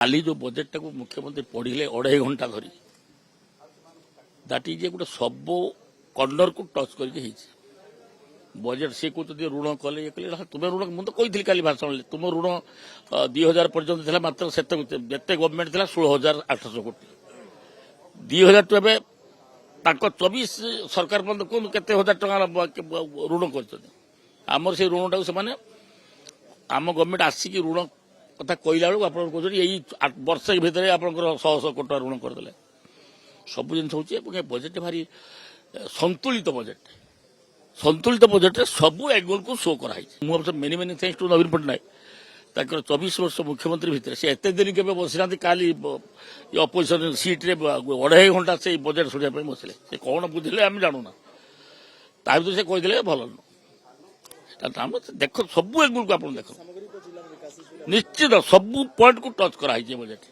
काली जो बजेट को मुख्यमंत्री पढ़े 2.5 घंटा धरी दैट इज गोटे सब कर्णर को टच कर बजेट सी कहते ऋण कले ये कले तुम ऋण मुझे कही काली भाषण तुम ऋण 2000 पर्यंत था मात्र से गवर्नमेंट था 16,800 कोटी 2000 टू ए 24 सरकार पर्यटन कहूँ केते हजार टका ऋण करमर से ऋण टाक से आम गवर्नमेंट आसिक ऋण कथा कहला बेलू आप यही वर्ष भितर आप 100 कोटी ऋण करदे सब जिन हूँ बजेट भारी संतुलित बजेट सब एंगल को शो कराई मुझे मेनी मेनी थैंक्स टू नवीन पट्टनायक 24 वर्ष मुख्यमंत्री भितर से एत दिन के बसना काली अपोजिशन सीट्रे 2.5 घंटा से बजेट शुणा बसले से कौन बुझे आम जानूना ता भर से कहीदे भल देख सब एंगल को आप देख निश्चित सब पॉइंट को टच कराई बजेट।